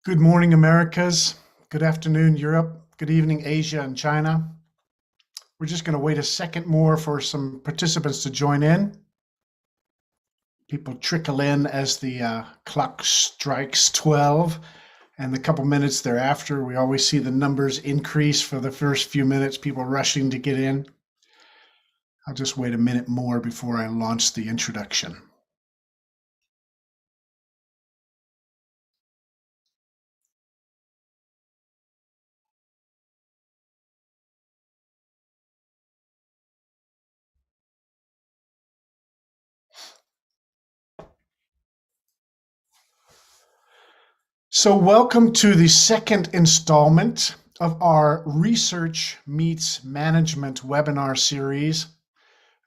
Good morning, Americas. Good afternoon, Europe. Good evening, Asia and China. We're just going to wait a second more for some participants to join in. People trickle in as the clock strikes 12, and the couple minutes thereafter, we always see the numbers increase for the first few minutes, people rushing to get in. I'll just wait a minute more before I launch the introduction. So welcome to the second installment of our Research Meets Management webinar series.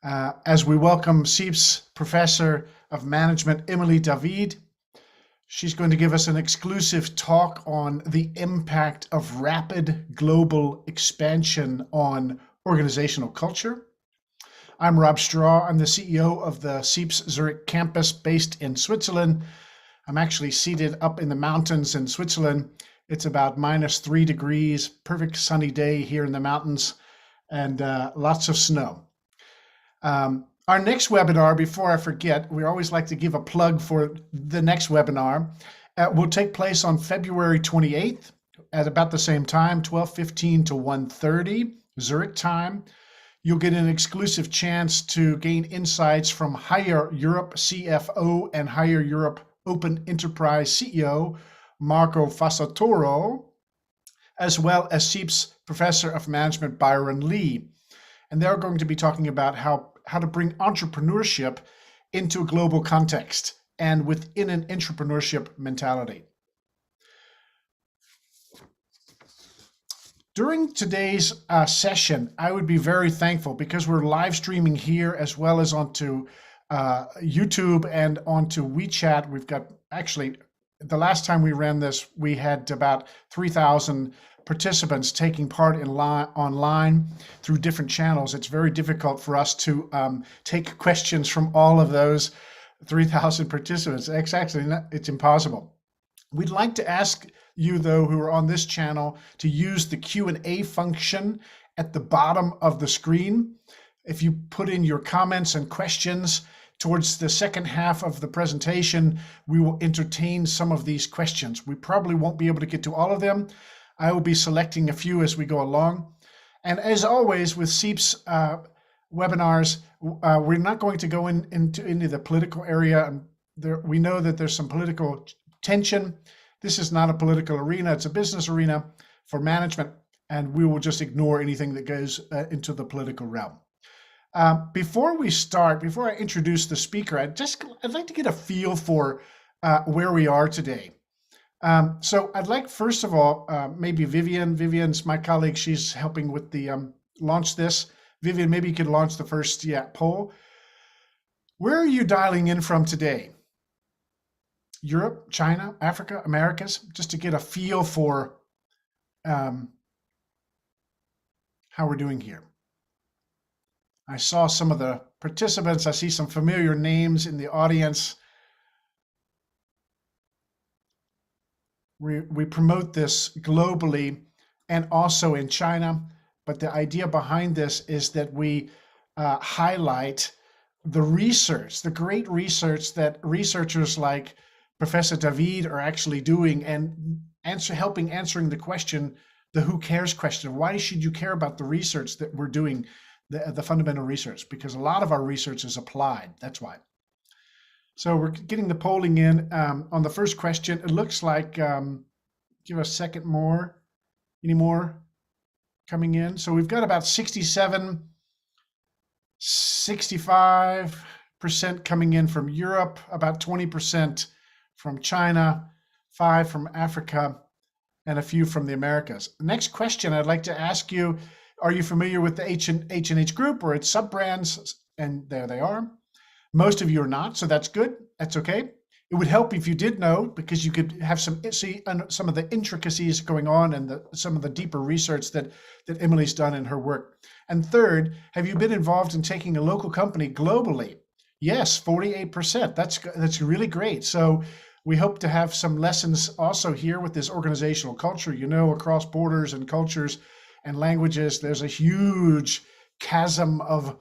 As we welcome CEIBS Professor of Management, Emily David. She's going to give us an exclusive talk on the impact of rapid global expansion on organizational culture. I'm Rob Straw. I'm the CEO of the CEIBS Zurich campus based in Switzerland. I'm actually seated up in the mountains in Switzerland. It's about -3 degrees, perfect sunny day here in the mountains, and lots of snow. Our next webinar, before I forget, we always like to give a plug for the next webinar, will take place on February 28th at about the same time, 12:15 to 1:30 Zurich time. You'll get an exclusive chance to gain insights from Higher Europe CFO and Higher Europe Open Enterprise CEO, Marco Fassatoro, as well as CEIBS Professor of Management, Byron Lee. And they're going to be talking about how to bring entrepreneurship into a global context and within an entrepreneurship mentality. During today's session, I would be very thankful because we're live streaming here as well as onto YouTube and onto WeChat. We've got, actually, the last time we ran this, we had about 3,000 participants taking part in online through different channels. It's very difficult for us to take questions from all of those 3,000 participants. It's impossible. We'd like to ask you, though, who are on this channel, to use the Q&A function at the bottom of the screen. If you put in your comments and questions towards the second half of the presentation, we will entertain some of these questions. We probably won't be able to get to all of them. I will be selecting a few as we go along. And as always with CEIBS webinars, we're not going to go into the political area. We know that there's some political tension. This is not a political arena, it's a business arena for management, and we will just ignore anything that goes into the political realm. Before we start, before I introduce the speaker, I'd like to get a feel for where we are today. So I'd like, first of all, maybe Vivian's my colleague, she's helping with the launch this. Vivian, maybe you could launch the first poll. Where are you dialing in from today? Europe, China, Africa, Americas, just to get a feel for how we're doing here. I saw some of the participants. I see some familiar names in the audience. We promote this globally and also in China, but the idea behind this is that we highlight the research, the great research that researchers like Professor David are actually doing and answering the question, the who cares question. Why should you care about the research that we're doing, the fundamental research? Because a lot of our research is applied, that's why. So we're getting the polling in on the first question. It looks like, give a second more, any more coming in? So we've got about 65% coming in from Europe, about 20% from China, 5% from Africa, and a few from the Americas. The next question I'd like to ask you, are you familiar with the H&H Group or its sub-brands? And there they are. Most of you are not, so that's good. That's okay. It would help if you did know, because you could have see some of the intricacies going on and some of the deeper research that Emily's done in her work. And third, have you been involved in taking a local company globally? Yes, 48%. That's really great. So We hope to have some lessons also here with this organizational culture. You know, across borders and cultures and languages, there's a huge chasm of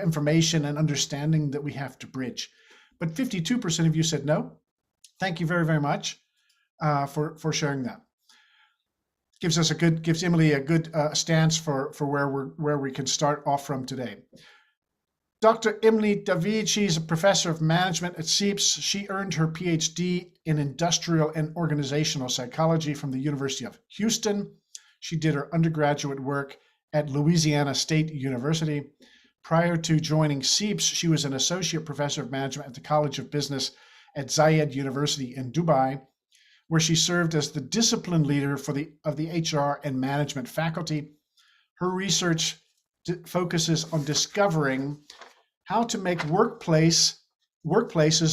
information and understanding that we have to bridge. But 52% of you said no. Thank you very, very much for sharing that. Gives Emily a good stance for where we can start off from today. Dr. Emily David, she's a professor of management at CEIBS. She earned her PhD in industrial and organizational psychology from the University of Houston. She did her undergraduate work at Louisiana State University. Prior to joining CEIBS, she was an associate professor of management at the College of Business at Zayed University in Dubai, where she served as the discipline leader of the HR and management faculty. Her research focuses on discovering how to make workplaces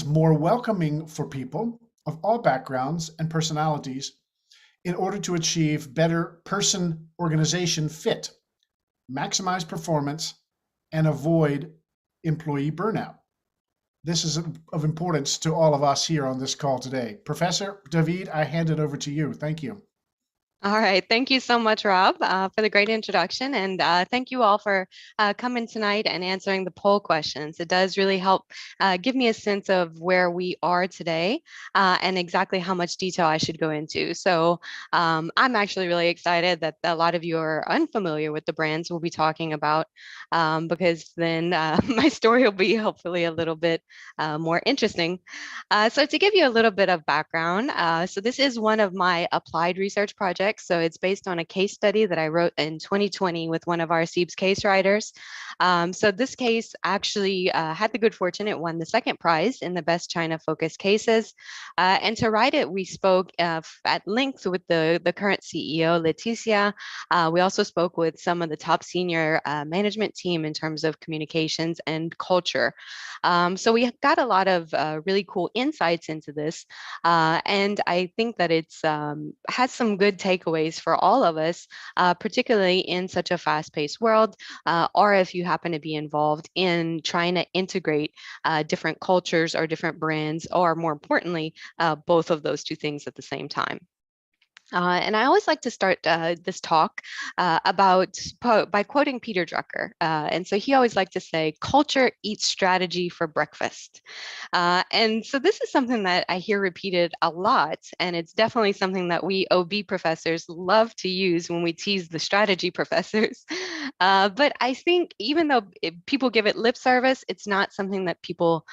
more welcoming for people of all backgrounds and personalities in order to achieve better person-organization fit, maximize performance, and avoid employee burnout. This is of importance to all of us here on this call today. Professor David, I hand it over to you. Thank you. All right. Thank you so much, Rob, for the great introduction. And thank you all for coming tonight and answering the poll questions. It does really help give me a sense of where we are today and exactly how much detail I should go into. So I'm actually really excited that a lot of you are unfamiliar with the brands we'll be talking about because then my story will be hopefully a little bit more interesting. So to give you a little bit of background, so this is one of my applied research projects. So it's based on a case study that I wrote in 2020 with one of our CEIBS case writers. So this case actually had the good fortune, it won the second prize in the best China focused cases. And to write it, we spoke at length with the current CEO, Leticia. We also spoke with some of the top senior management team in terms of communications and culture. So we got a lot of really cool insights into this. And I think that it's has some good takeaways for all of us, particularly in such a fast-paced world, or if you happen to be involved in trying to integrate different cultures or different brands, or more importantly, both of those two things at the same time. And I always like to start this talk by quoting Peter Drucker. And so he always liked to say, culture eats strategy for breakfast. And so this is something that I hear repeated a lot. And it's definitely something that we OB professors love to use when we tease the strategy professors. But I think even though people give it lip service, it's not something that people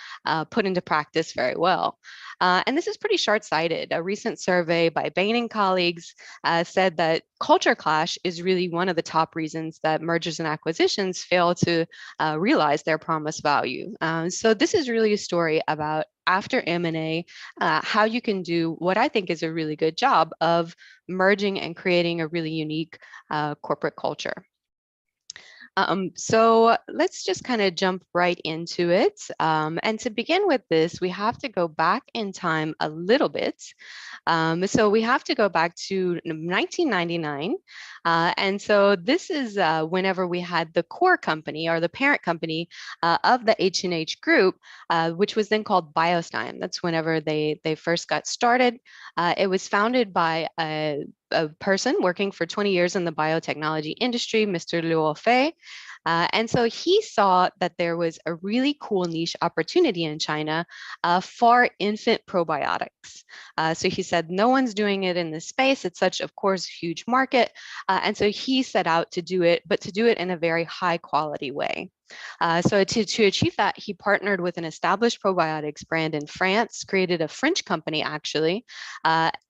put into practice very well. And this is pretty short-sighted. A recent survey by Bain and colleagues said that culture clash is really one of the top reasons that mergers and acquisitions fail to realize their promised value. So this is really a story about after M&A, how you can do what I think is a really good job of merging and creating a really unique corporate culture. So let's just kind of jump right into it. And to begin with this, we have to go back in time a little bit. So we have to go back to 1999. And so this is whenever we had the core company or the parent company of the H&H group, which was then called Biostein. That's whenever they first got started. It was founded by a person working for 20 years in the biotechnology industry, Mr. Luo Fei. And so he saw that there was a really cool niche opportunity in China for infant probiotics. So he said, no one's doing it in this space. It's such, of course, huge market. And so he set out to do it, but to do it in a very high quality way. So to achieve that, he partnered with an established probiotics brand in France, created a French company actually,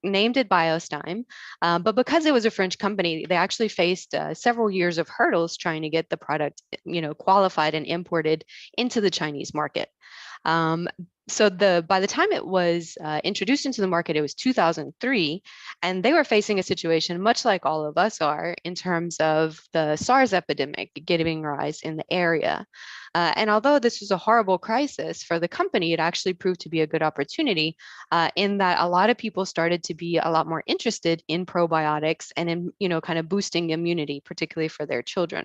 named it Biostein. But because it was a French company, they actually faced several years of hurdles trying to get the product, qualified and imported into the Chinese market. So by the time it was introduced into the market, it was 2003, and they were facing a situation much like all of us are in terms of the SARS epidemic giving rise in the area. And although this was a horrible crisis for the company, it actually proved to be a good opportunity in that a lot of people started to be a lot more interested in probiotics and in, kind of boosting immunity, particularly for their children.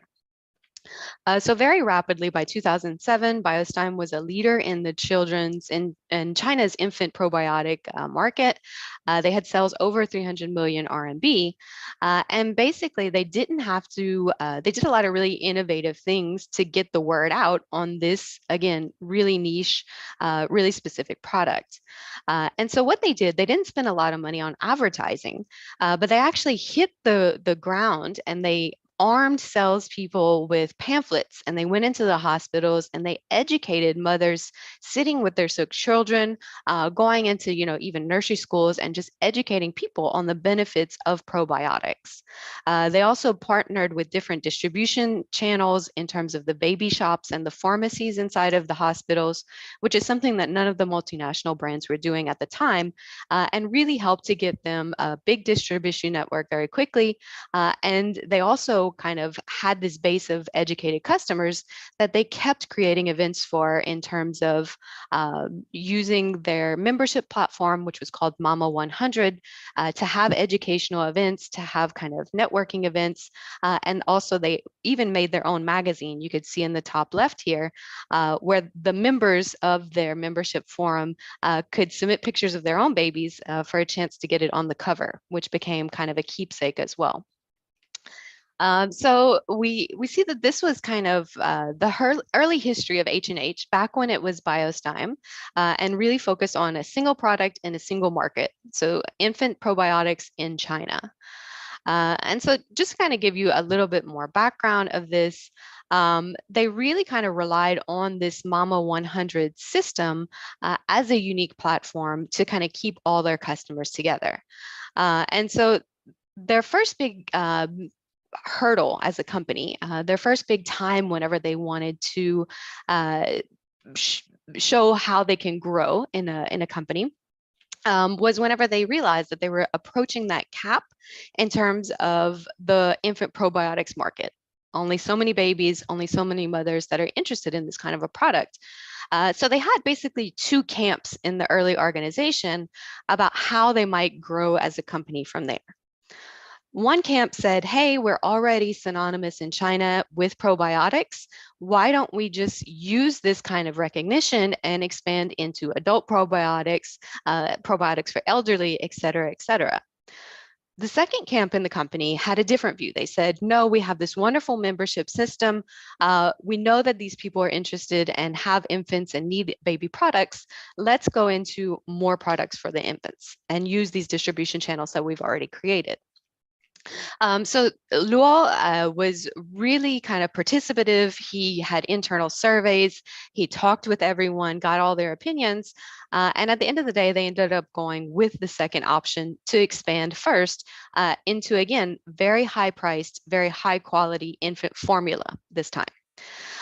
So very rapidly, by 2007, Biostein was a leader in the children's in China's infant probiotic market. They had sales over 300 million RMB. And basically, they didn't have to, they did a lot of really innovative things to get the word out on this, again, really niche, really specific product. And so what they did, they didn't spend a lot of money on advertising, but they actually hit the ground and they armed salespeople with pamphlets, and they went into the hospitals and they educated mothers sitting with their sick children, going into, even nursery schools and just educating people on the benefits of probiotics. They also partnered with different distribution channels in terms of the baby shops and the pharmacies inside of the hospitals, which is something that none of the multinational brands were doing at the time, and really helped to get them a big distribution network very quickly. And they also kind of had this base of educated customers that they kept creating events for in terms of using their membership platform, which was called Mama 100, to have educational events, to have kind of networking events. And also they even made their own magazine. You could see in the top left here, where the members of their membership forum could submit pictures of their own babies for a chance to get it on the cover, which became kind of a keepsake as well. So we see that this was kind of the early history of H&H back when it was Biostein, and really focused on a single product in a single market. So infant probiotics in China. And so just to kind of give you a little bit more background of this, they really kind of relied on this Mama 100 system as a unique platform to kind of keep all their customers together. And so their first big hurdle as a company, their first big time whenever they wanted to show how they can grow in a company, was whenever they realized that they were approaching that cap in terms of the infant probiotics market. Only so many babies, only so many mothers that are interested in this kind of a product. So they had basically two camps in the early organization about how they might grow as a company from there. One camp said, hey, we're already synonymous in China with probiotics. Why don't we just use this kind of recognition and expand into adult probiotics, probiotics for elderly, et cetera, et cetera. The second camp in the company had a different view. They said, no, we have this wonderful membership system. We know that these people are interested and have infants and need baby products. Let's go into more products for the infants and use these distribution channels that we've already created. So Luo was really kind of participative. He had internal surveys. He talked with everyone, got all their opinions. And at the end of the day, they ended up going with the second option to expand first into, again, very high priced, very high quality infant formula this time.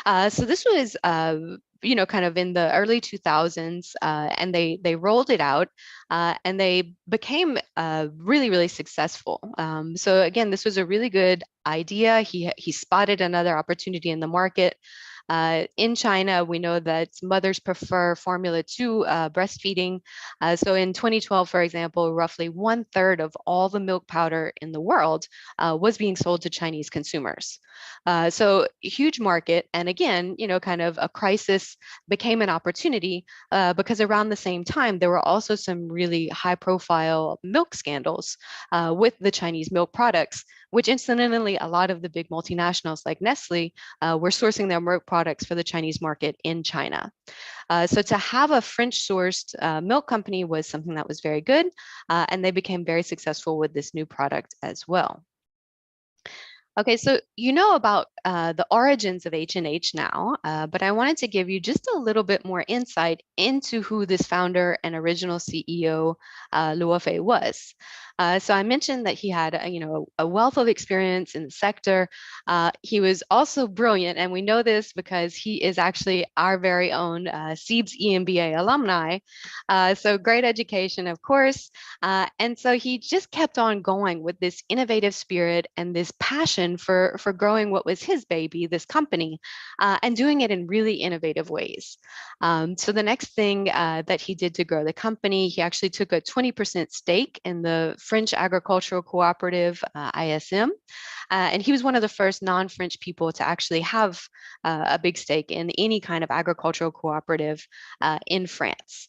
So this was kind of in the early 2000s, and they rolled it out, and they became really, really successful. So again, this was a really good idea. He spotted another opportunity in the market. In China, we know that mothers prefer formula to breastfeeding. So in 2012, for example, roughly 1/3 of all the milk powder in the world was being sold to Chinese consumers. So huge market. And again, kind of a crisis became an opportunity because around the same time, there were also some really high profile milk scandals with the Chinese milk products, which incidentally, a lot of the big multinationals like Nestle were sourcing their milk products for the Chinese market in China. So to have a French-sourced milk company was something that was very good, and they became very successful with this new product as well. Okay, so you know about the origins of H&H now, but I wanted to give you just a little bit more insight into who this founder and original CEO, Luo Fei, was. So I mentioned that he had, a wealth of experience in the sector. He was also brilliant, and we know this because he is actually our very own CEIBS EMBA alumni. So great education, of course. And so he just kept on going with this innovative spirit and this passion for growing what was his baby, this company, and doing it in really innovative ways. So the next thing that he did to grow the company, he actually took a 20% stake in the French Agricultural Cooperative, ISM. And he was one of the first non-French people to actually have a big stake in any kind of agricultural cooperative in France.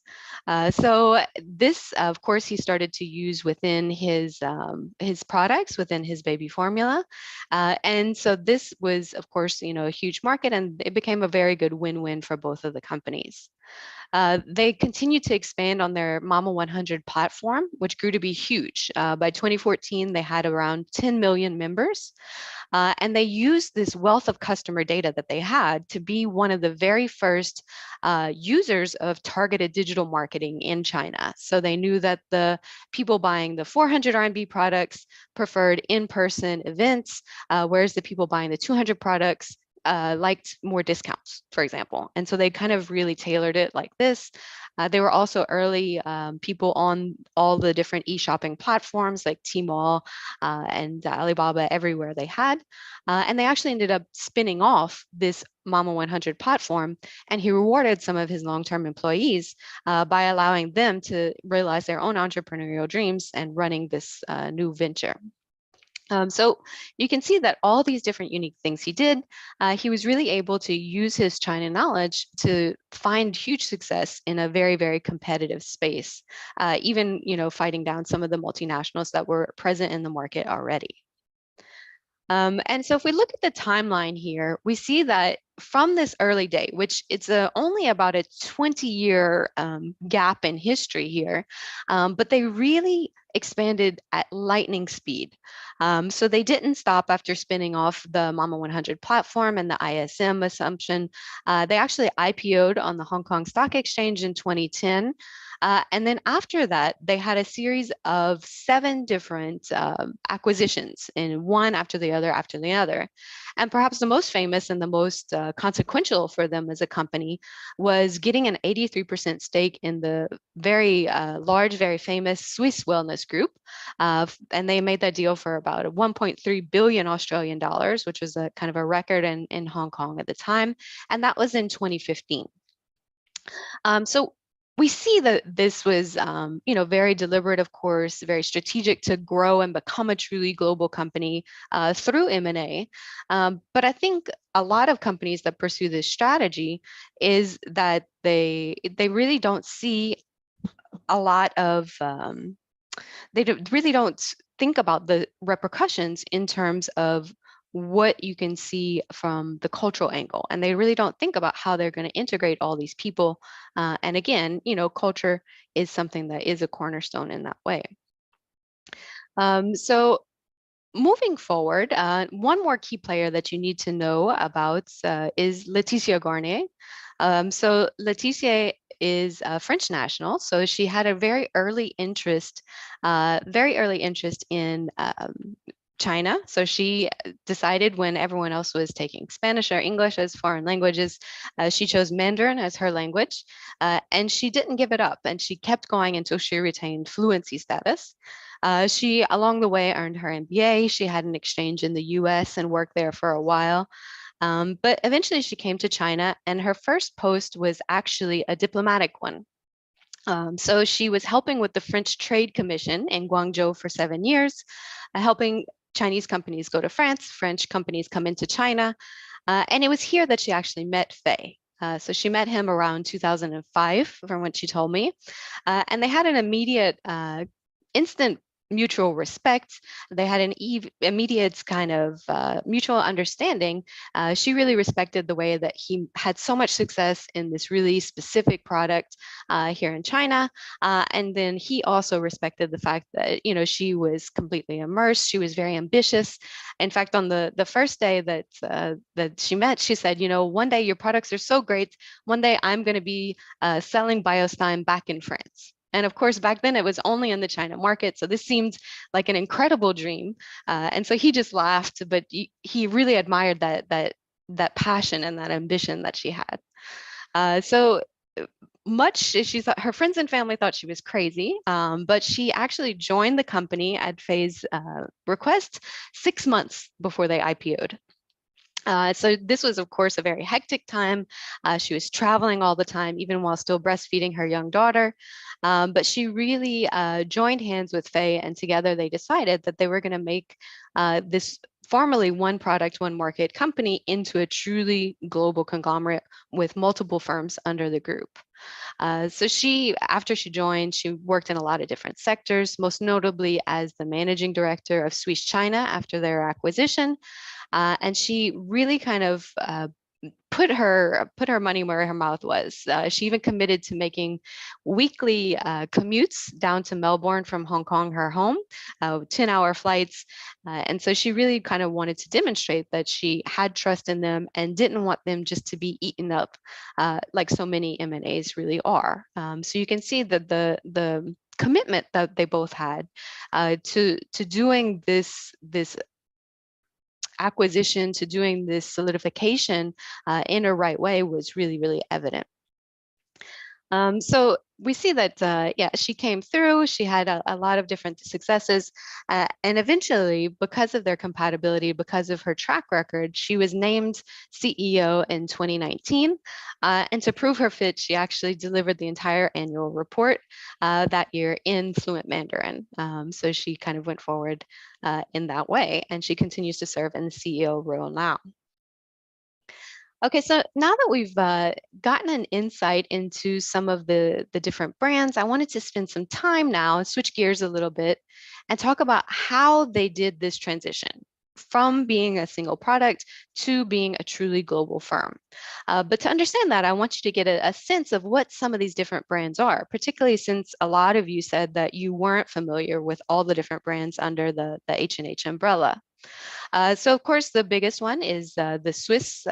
So this, of course, he started to use within his products, within his baby formula. And so this was, of course, a huge market, and it became a very good win-win for both of the companies. They continued to expand on their Mama 100 platform, which grew to be huge. By 2014, they had around 10 million members. And they used this wealth of customer data that they had to be one of the very first users of targeted digital marketing in China. So they knew that the people buying the 400 RMB products preferred in-person events, whereas the people buying the 200 products liked more discounts, for example. And so they kind of really tailored it like this. They were also early people on all the different e-shopping platforms like Tmall and Alibaba everywhere they had. And they actually ended up spinning off this Mama 100 platform, and he rewarded some of his long-term employees by allowing them to realize their own entrepreneurial dreams and running this new venture. So you can see that all these different unique things he did, he was really able to use his China knowledge to find huge success in a very, very competitive space, even, fighting down some of the multinationals that were present in the market already. And so if we look at the timeline here, we see that from this early day, which it's only about a 20-year gap in history here, but they really expanded at lightning speed. So they didn't stop after spinning off the Mama 100 platform and the ISM assumption. They actually IPO'd on the Hong Kong Stock Exchange in 2010. And then after that, they had a series of 7 different acquisitions, in one after the other after the other. And perhaps the most famous and the most consequential for them as a company was getting an 83% stake in the very large, very famous Swiss Wellness Group. And they made that deal for about 1.3 billion Australian dollars, which was a kind of a record in Hong Kong at the time. And that was in 2015. So we see that this was, very deliberate, of course, very strategic to grow and become a truly global company through M&A. But I think a lot of companies that pursue this strategy is that they really don't see a lot of, really don't think about the repercussions in terms of what you can see from the cultural angle. And they really don't think about how they're going to integrate all these people. And again, culture is something that is a cornerstone in that way. So moving forward, one more key player that you need to know about is Leticia Garnier. So Leticia is a French national, so she had a very early interest in China. So she decided, when everyone else was taking Spanish or English as foreign languages, she chose Mandarin as her language, and she didn't give it up, and she kept going until she retained fluency status. She, along the way, earned her MBA. She had an exchange in the US and worked there for a while. But eventually she came to China, and her first post was actually a diplomatic one. So she was helping with the French Trade Commission in Guangzhou for 7 years, helping Chinese companies go to France, French companies come into China. And it was here that she actually met Fei. So she met him around 2005, from what she told me. And they had an immediate, instant mutual respect. They had an immediate kind of mutual understanding. She really respected the way that he had so much success in this really specific product here in China. And then he also respected the fact that, she was completely immersed. She was very ambitious. In fact, on the first day that she met, she said, one day your products are so great. One day I'm going to be selling Biostein back in France. And of course, back then it was only in the China market. So this seemed like an incredible dream. And so he just laughed, but he really admired that passion and that ambition that she had. So much she thought, her friends and family thought she was crazy, but she actually joined the company at Fei's request 6 months before they IPO'd. So this was, of course, a very hectic time. She was traveling all the time, even while still breastfeeding her young daughter. But she really joined hands with Faye, and together they decided that they were going to make this formerly one product, one market company into a truly global conglomerate with multiple firms under the group. So after she joined, she worked in a lot of different sectors, most notably as the managing director of Swiss China after their acquisition. And she really kind of put her money where her mouth was. She even committed to making weekly commutes down to Melbourne from Hong Kong, her home, 10-hour flights. And so she really kind of wanted to demonstrate that she had trust in them and didn't want them just to be eaten up like so many M&As really are. So you can see that the commitment that they both had to doing this acquisition, to doing this solidification in a right way was really, really evident. So we see that, yeah, she came through, she had a lot of different successes, and eventually, because of their compatibility, because of her track record, she was named CEO in 2019. And to prove her fit, she actually delivered the entire annual report that year in fluent Mandarin. So she kind of went forward in that way, and she continues to serve in the CEO role now. Okay, so now that we've gotten an insight into some of the different brands, I wanted to spend some time now and switch gears a little bit and talk about how they did this transition from being a single product to being a truly global firm. But to understand that, I want you to get a sense of what some of these different brands are, particularly since a lot of you said that you weren't familiar with all the different brands under the H&H umbrella. So of course, the biggest one is the Swiss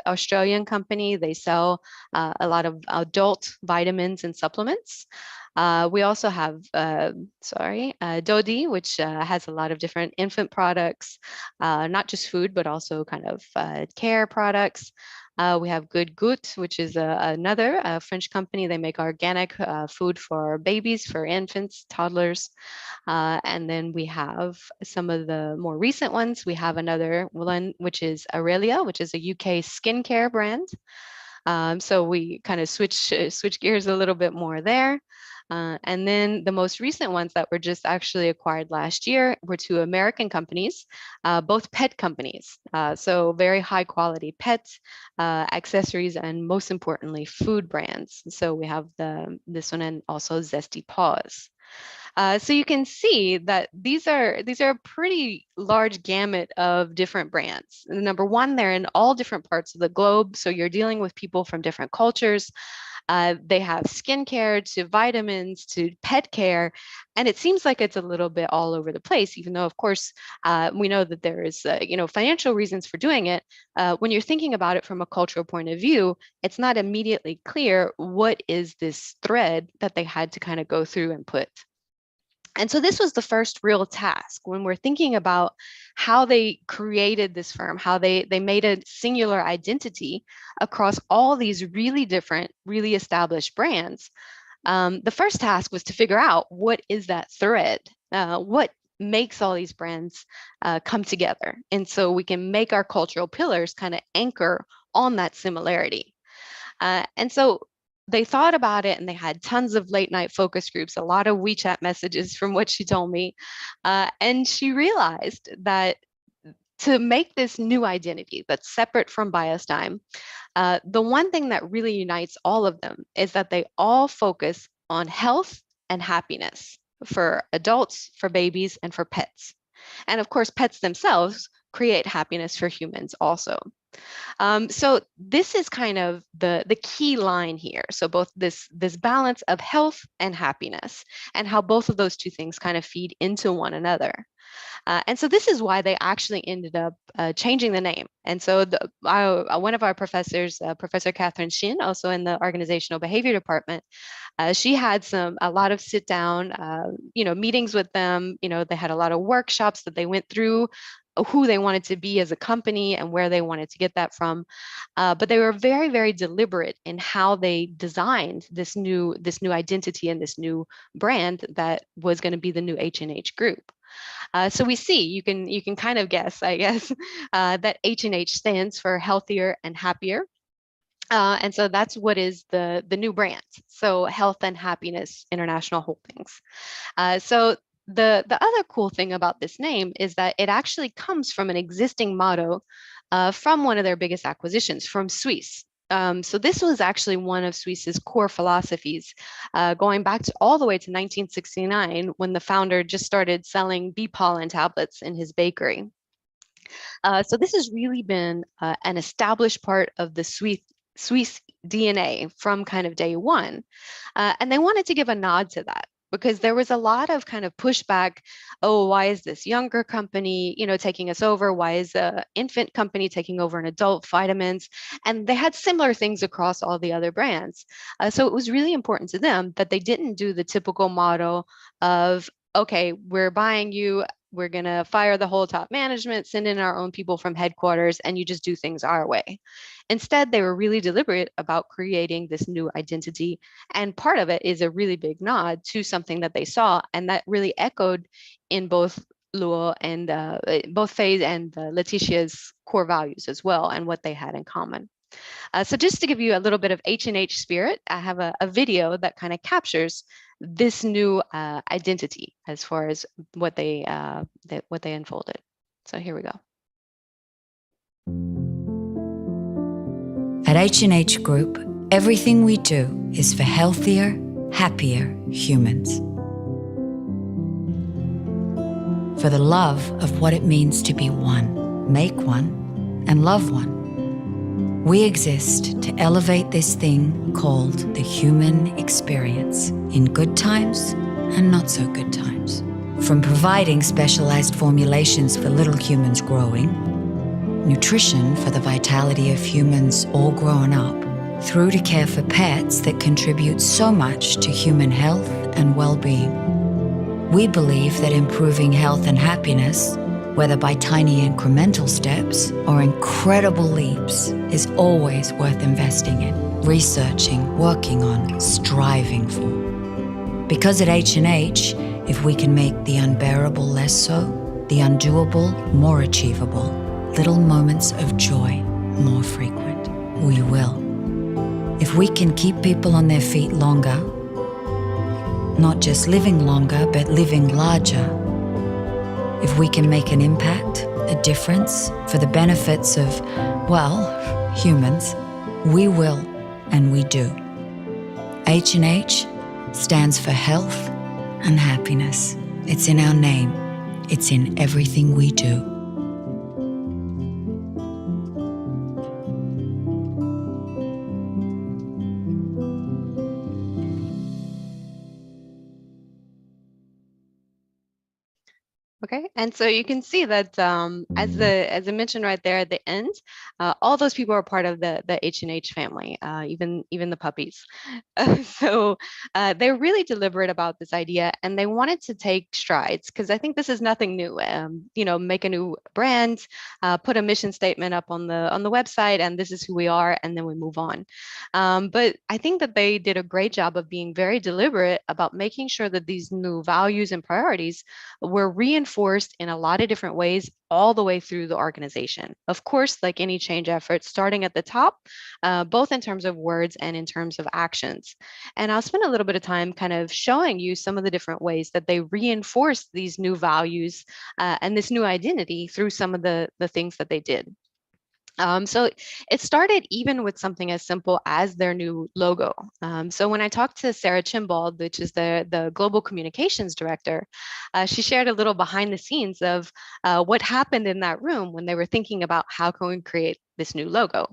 Australian company. They sell a lot of adult vitamins and supplements. We also have, Dodi, which has a lot of different infant products, not just food, but also kind of care products. We have Good Gut, which is another French company. They make organic food for babies, for infants, toddlers. And then we have some of the more recent ones. We have another one, which is Aurelia, which is a UK skincare brand. So we kind of switch gears a little bit more there. And then the most recent ones that were just actually acquired last year were two American companies, both pet companies. So very high quality pets, accessories, and most importantly, food brands. So we have this one and also Zesty Paws. So you can see that these are a pretty large gamut of different brands. Number one, they're in all different parts of the globe. So you're dealing with people from different cultures. They have skincare to vitamins to pet care, and it seems like it's a little bit all over the place. Even though, of course, we know that there is, financial reasons for doing it. When you're thinking about it from a cultural point of view, it's not immediately clear what is this thread that they had to kind of go through and put. And so this was the first real task when we're thinking about how they created this firm, how they made a singular identity across all these really different, really established brands. The first task was to figure out what is that thread, what makes all these brands come together. And so we can make our cultural pillars kind of anchor on that similarity. And so they thought about it and they had tons of late night focus groups, a lot of WeChat messages from what she told me. And she realized that to make this new identity that's separate from Biostein, the one thing that really unites all of them is that they all focus on health and happiness for adults, for babies, and for pets. And of course, pets themselves create happiness for humans also. So this is kind of the key line here. So both this balance of health and happiness, and how both of those two things kind of feed into one another. And so this is why they actually ended up changing the name. And so one of our professors, Professor Catherine Shin, also in the organizational behavior department, she had a lot of sit down, meetings with them. They had a lot of workshops that they went through who they wanted to be as a company and where they wanted to get that from. But they were very, very deliberate in how they designed this new identity and this new brand that was going to be the new H&H group. So we see, you can kind of guess, I guess, that H&H stands for healthier and happier. And so that's what is the new brand. So Health and Happiness International Holdings. So the other cool thing about this name is that it actually comes from an existing motto from one of their biggest acquisitions, from Suisse. So this was actually one of Suisse's core philosophies, going back to all the way to 1969, when the founder just started selling bee pollen tablets in his bakery. So this has really been an established part of the Swiss DNA from kind of day one. And they wanted to give a nod to that because there was a lot of kind of pushback. Oh, why is this younger company, taking us over? Why is the infant company taking over an adult vitamins? And they had similar things across all the other brands. So it was really important to them that they didn't do the typical model of, okay, we're buying you, we're going to fire the whole top management, send in our own people from headquarters, and you just do things our way. Instead, they were really deliberate about creating this new identity. And part of it is a really big nod to something that they saw, and that really echoed in both Luo and both Faye's and Leticia's core values as well, and what they had in common. So just to give you a little bit of H&H spirit, I have a video that kind of captures this new identity as far as what they unfolded. So here we go. At H&H Group, everything we do is for healthier, happier humans. For the love of what it means to be one, make one, and love one. We exist to elevate this thing called the human experience in good times and not so good times. From providing specialized formulations for little humans growing, nutrition for the vitality of humans all grown up, through to care for pets that contribute so much to human health and well-being. We believe that improving health and happiness, whether by tiny incremental steps or incredible leaps, is always worth investing in, researching, working on, striving for. Because at H&H, if we can make the unbearable less so, the undoable more achievable, little moments of joy more frequent, we will. If we can keep people on their feet longer, not just living longer, but living larger, if we can make an impact, a difference for the benefits of, well, humans, we will and we do. H&H stands for health and happiness. It's in our name. It's in everything we do. Okay, and so you can see that as I mentioned right there at the end, all those people are part of the H&H family, even the puppies. So they're really deliberate about this idea, and they wanted to take strides because I think this is nothing new. Make a new brand, put a mission statement up on the website, and this is who we are, and then we move on. But I think that they did a great job of being very deliberate about making sure that these new values and priorities were reinforced in a lot of different ways all the way through the organization. Of course, like any change effort, starting at the top, both in terms of words and in terms of actions. And I'll spend a little bit of time kind of showing you some of the different ways that they reinforce these new values and this new identity through some of the things that they did. So it started even with something as simple as their new logo. So when I talked to Sarah Chimbald, which is the global communications director, she shared a little behind the scenes of what happened in that room when they were thinking about how can we create this new logo.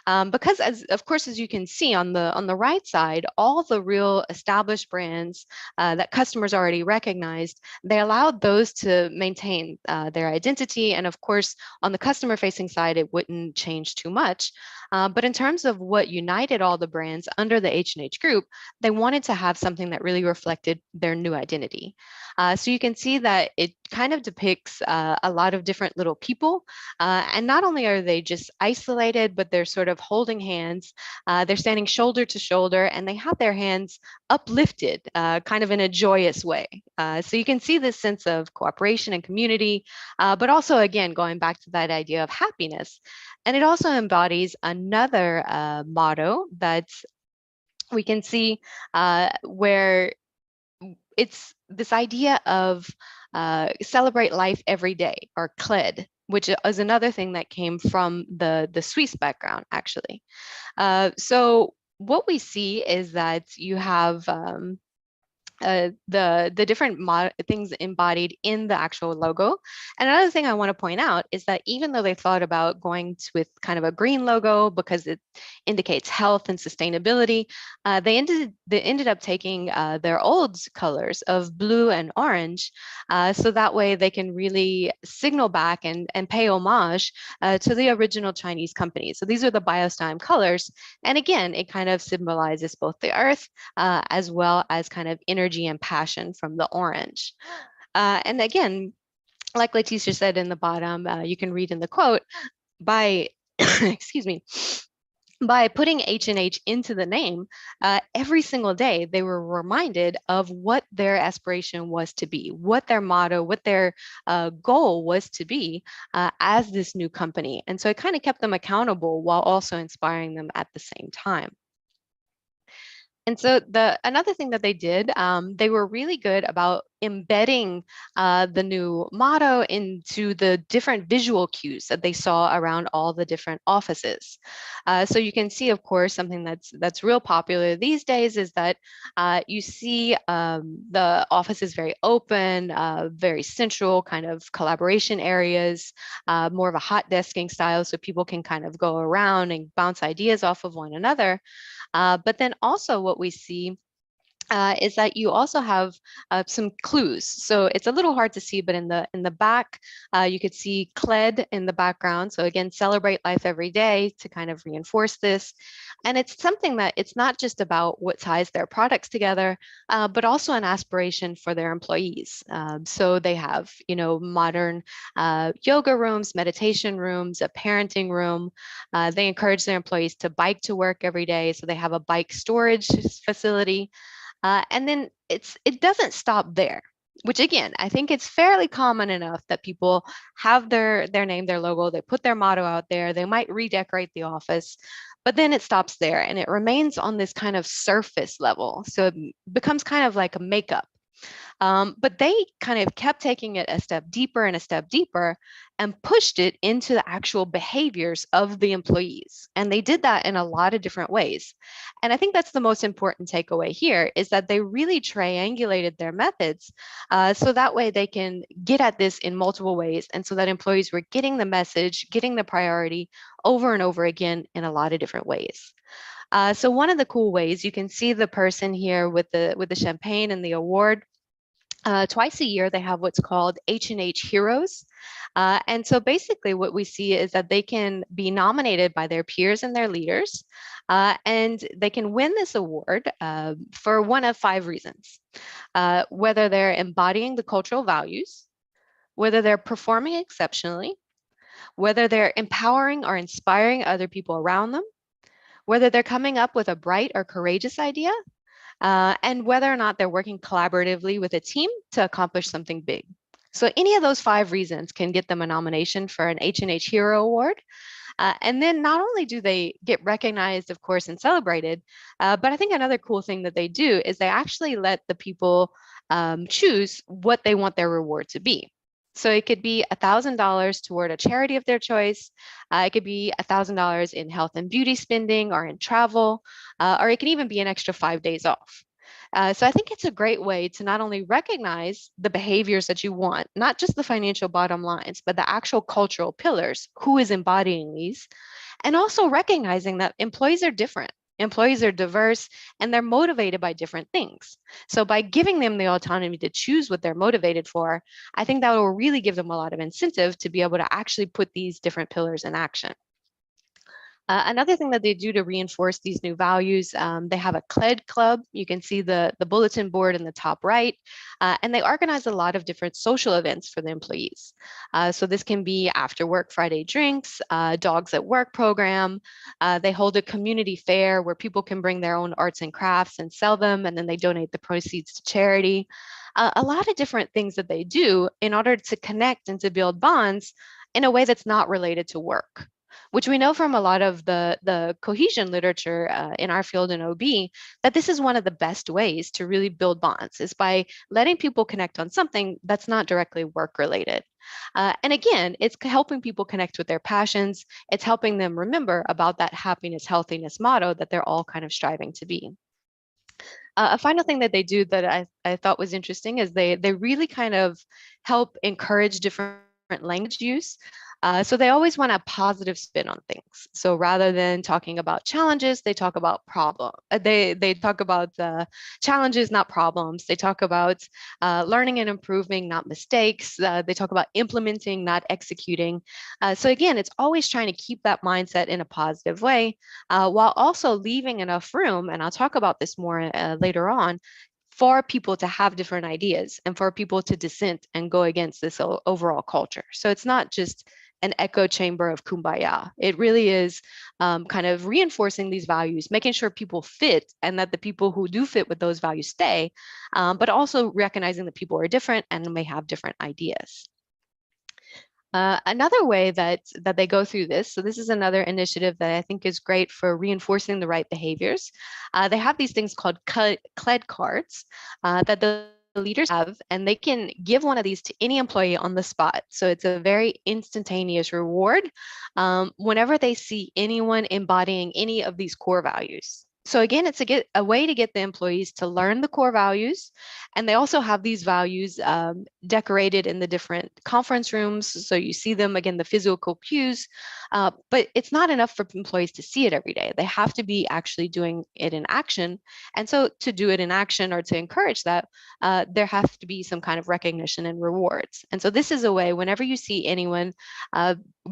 Because of course, as you can see on the right side, all the real established brands that customers already recognized, they allowed those to maintain their identity. And of course, on the customer facing side, it wouldn't change too much. But in terms of what united all the brands under the H&H group, they wanted to have something that really reflected their new identity. So you can see that it kind of depicts a lot of different little people. And not only are they just isolated, but they're sort of holding hands. They're standing shoulder to shoulder, and they have their hands uplifted, kind of in a joyous way. So you can see this sense of cooperation and community, but also, again, going back to that idea of happiness. And it also embodies another motto that we can see where it's this idea of celebrate life every day, or CLED, which is another thing that came from the Swiss background, actually. So what we see is that you have the different things embodied in the actual logo. And another thing I want to point out is that even though they thought about going with kind of a green logo because it indicates health and sustainability, they ended up taking their old colors of blue and orange, so that way they can really signal back and pay homage to the original Chinese company. So these are the Biostein colors, and again, it kind of symbolizes both the earth as well as kind of energy and passion from the orange. And again, like Leticia said in the bottom, you can read in the quote, by, excuse me, by putting H&H into the name, every single day they were reminded of what their aspiration was to be, what their motto, what their goal was to be as this new company. And so it kind of kept them accountable while also inspiring them at the same time. And so another thing that they did, they were really good about embedding the new motto into the different visual cues that they saw around all the different offices. So you can see, of course, something that's real popular these days is that you see the office is very open, very central, kind of collaboration areas, more of a hot desking style, so people can kind of go around and bounce ideas off of one another. But then also what we see is that you also have some clues. So it's a little hard to see, but in the back, you could see CLED in the background. So again, celebrate life every day to kind of reinforce this. And it's something that it's not just about what ties their products together, but also an aspiration for their employees. So they have, modern yoga rooms, meditation rooms, a parenting room. They encourage their employees to bike to work every day. So they have a bike storage facility. And then it doesn't stop there, which again, I think it's fairly common enough that people have their name, their logo, they put their motto out there, they might redecorate the office, but then it stops there and it remains on this kind of surface level. So it becomes kind of like a makeup. But they kind of kept taking it a step deeper and a step deeper and pushed it into the actual behaviors of the employees. And they did that in a lot of different ways. And I think that's the most important takeaway here is that they really triangulated their methods so that way they can get at this in multiple ways. And so that employees were getting the message, getting the priority over and over again in a lot of different ways. So one of the cool ways, you can see the person here with the champagne and the award. Twice a year, they have what's called H&H Heroes. And so basically what we see is that they can be nominated by their peers and their leaders, and they can win this award for one of 5 reasons. Whether they're embodying the cultural values, whether they're performing exceptionally, whether they're empowering or inspiring other people around them, whether they're coming up with a bright or courageous idea, and whether or not they're working collaboratively with a team to accomplish something big. So any of those 5 reasons can get them a nomination for an H&H Hero Award. And then not only do they get recognized, of course, and celebrated, but I think another cool thing that they do is they actually let the people choose what they want their reward to be. So it could be $1,000 toward a charity of their choice. It could be $1,000 in health and beauty spending or in travel, or it can even be an extra 5 days off. So I think it's a great way to not only recognize the behaviors that you want, not just the financial bottom lines, but the actual cultural pillars, who is embodying these, and also recognizing that employees are different. Employees are diverse and they're motivated by different things. So by giving them the autonomy to choose what they're motivated for, I think that will really give them a lot of incentive to be able to actually put these different pillars in action. Another thing that they do to reinforce these new values, they have a CLED club. You can see the bulletin board in the top right, and they organize a lot of different social events for the employees. So this can be after work Friday drinks, dogs at work program. They hold a community fair where people can bring their own arts and crafts and sell them, and then they donate the proceeds to charity. A lot of different things that they do in order to connect and to build bonds in a way that's not related to work, which we know from a lot of the cohesion literature in our field in OB, that this is one of the best ways to really build bonds is by letting people connect on something that's not directly work related. And again, it's helping people connect with their passions. It's helping them remember about that happiness, healthiness motto that they're all kind of striving to be. A final thing that they do that I thought was interesting is they really kind of help encourage different language use. So they always want a positive spin on things. So rather than talking about challenges, they talk about problem. They talk about challenges, not problems. They talk about learning and improving, not mistakes. They talk about implementing, not executing. So again, it's always trying to keep that mindset in a positive way, while also leaving enough room. And I'll talk about this more later on, for people to have different ideas and for people to dissent and go against this overall culture. So it's not just an echo chamber of kumbaya. It really is kind of reinforcing these values, making sure people fit and that the people who do fit with those values stay, but also recognizing that people are different and may have different ideas. Another way that they go through this, so this is another initiative that I think is great for reinforcing the right behaviors. They have these things called CLED cards that the leaders have, and they can give one of these to any employee on the spot. So it's a very instantaneous reward whenever they see anyone embodying any of these core values. So again, it's a way to get the employees to learn the core values. And they also have these values decorated in the different conference rooms. So you see them, again, the physical cues, but it's not enough for employees to see it every day. They have to be actually doing it in action. And so to do it in action or to encourage that, there has to be some kind of recognition and rewards. And so this is a way, whenever you see anyone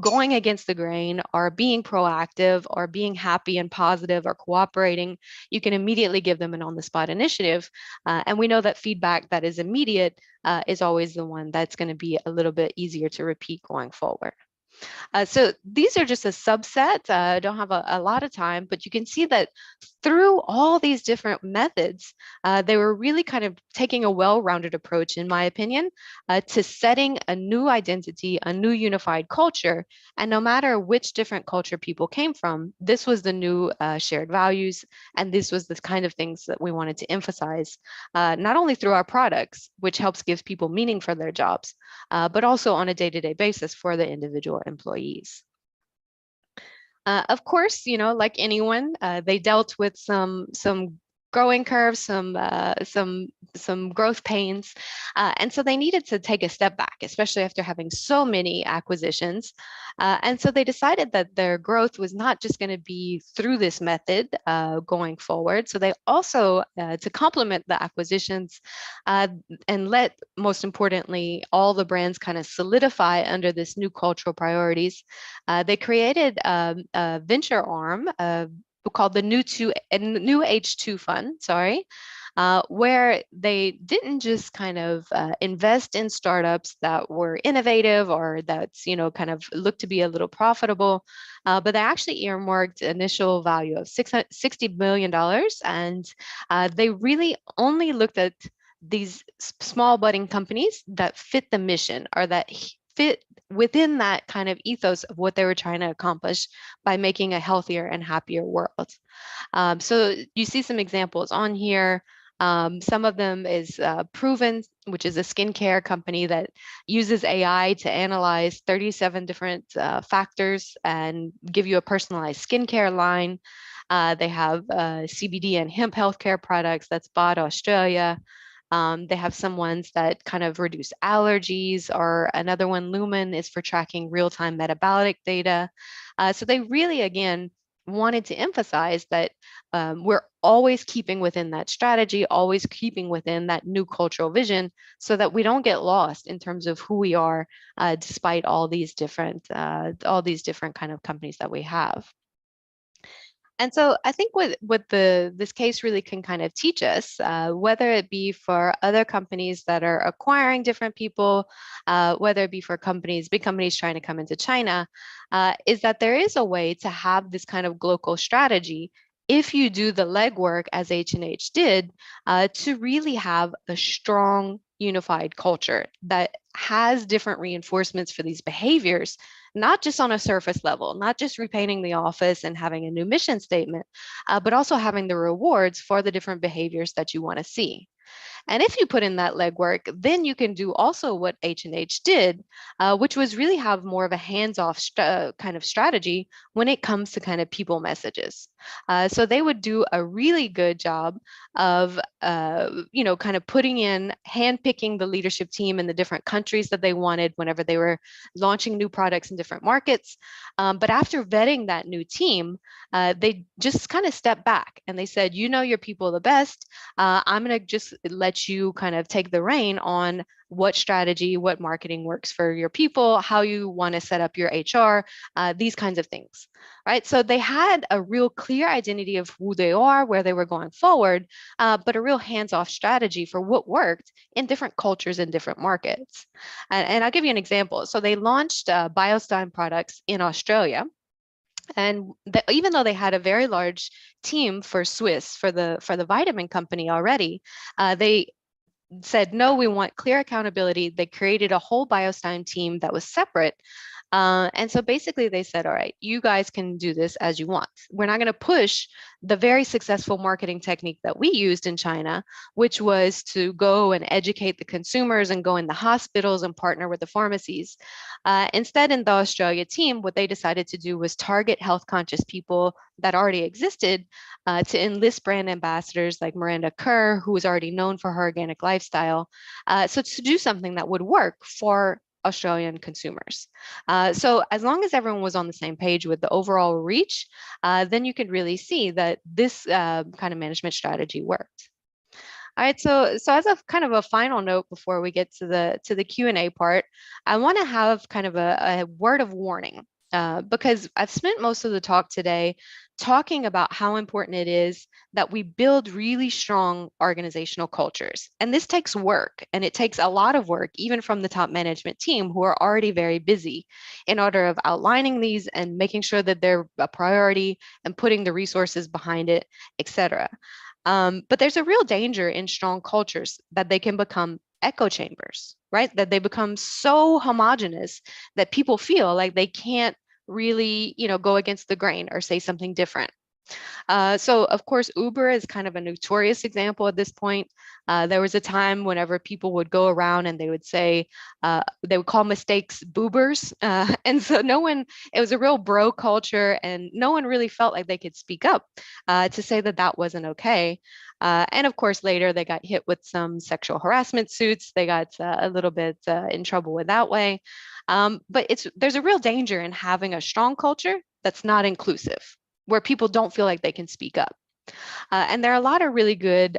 going against the grain or being proactive or being happy and positive or cooperating, you can immediately give them an on-the-spot initiative. And we know that feedback that is immediate is always the one that's going to be a little bit easier to repeat going forward. So these are just a subset. I don't have a lot of time, but you can see that through all these different methods, they were really kind of taking a well-rounded approach, in my opinion, to setting a new identity, a new unified culture. And no matter which different culture people came from, this was the new shared values. And this was the kind of things that we wanted to emphasize, not only through our products, which helps give people meaning for their jobs, but also on a day-to-day basis for the individual employees. Of course, you know, like anyone, they dealt with some growing curves, some growth pains, and so they needed to take a step back, especially after having so many acquisitions. And so they decided that their growth was not just going to be through this method going forward. So they also, to complement the acquisitions and let, most importantly, all the brands kind of solidify under this new cultural priorities, they created a venture arm called the New H2 Fund, sorry, where they didn't just kind of invest in startups that were innovative or that's, you know, kind of looked to be a little profitable, but they actually earmarked initial value of $60 million. And they really only looked at these small budding companies that fit the mission or that fit within that kind of ethos of what they were trying to accomplish by making a healthier and happier world. So you see some examples on here. Some of them is Proven, which is a skincare company that uses AI to analyze 37 different factors and give you a personalized skincare line. They have CBD and hemp healthcare products. That's BOD Australia. They have some ones that kind of reduce allergies, or another one, Lumen, is for tracking real-time metabolic data. So they really, again, wanted to emphasize that we're always keeping within that strategy, always keeping within that new cultural vision, so that we don't get lost in terms of who we are, despite all these different kind of companies that we have. And so I think what this case really can kind of teach us, whether it be for other companies that are acquiring different people, whether it be for companies, big companies trying to come into China, is that there is a way to have this kind of global strategy if you do the legwork as H&H did, to really have a strong, unified culture that has different reinforcements for these behaviors, not just on a surface level, not just repainting the office and having a new mission statement, but also having the rewards for the different behaviors that you want to see. And if you put in that legwork, then you can do also what H&H did, which was really have more of a hands-off kind of strategy when it comes to kind of people messages. So they would do a really good job of, kind of putting in, handpicking the leadership team in the different countries that they wanted whenever they were launching new products in different markets. But after vetting that new team, they just kind of stepped back and they said, you know your people the best. I'm going to just let you kind of take the rein on what strategy, what marketing works for your people, how you want to set up your HR, these kinds of things, right? So they had a real clear identity of who they are, where they were going forward, but a real hands-off strategy for what worked in different cultures and different markets. And I'll give you an example. So they launched Biostein products in Australia. And even though they had a very large team for Swiss, for the vitamin company already, they said, no, we want clear accountability. They created a whole Biostein team that was separate. And so basically they said, all right, you guys can do this as you want. We're not going to push the very successful marketing technique that we used in China, which was to go and educate the consumers and go in the hospitals and partner with the pharmacies. Instead, in the Australia team, what they decided to do was target health conscious people that already existed, to enlist brand ambassadors like Miranda Kerr, who was already known for her organic lifestyle. So to do something that would work for Australian consumers. So as long as everyone was on the same page with the overall reach, then you could really see that this kind of management strategy worked. All right, so as a kind of a final note before we get to the Q&A part, I want to have kind of a word of warning, because I've spent most of the talk today talking about how important it is that we build really strong organizational cultures. And this takes work, and it takes a lot of work, even from the top management team who are already very busy, in order of outlining these and making sure that they're a priority and putting the resources behind it, etc. But there's a real danger in strong cultures that they can become echo chambers, right? That they become so homogenous that people feel like they can't really, go against the grain or say something different. So of course, Uber is kind of a notorious example at this point. There was a time whenever people would go around and they would say, they would call mistakes boobers. And so it was a real bro culture, and no one really felt like they could speak up to say that that wasn't okay. And of course, later they got hit with some sexual harassment suits. They got a little bit in trouble with that way. But there's a real danger in having a strong culture that's not inclusive, where people don't feel like they can speak up. And there are a lot of really good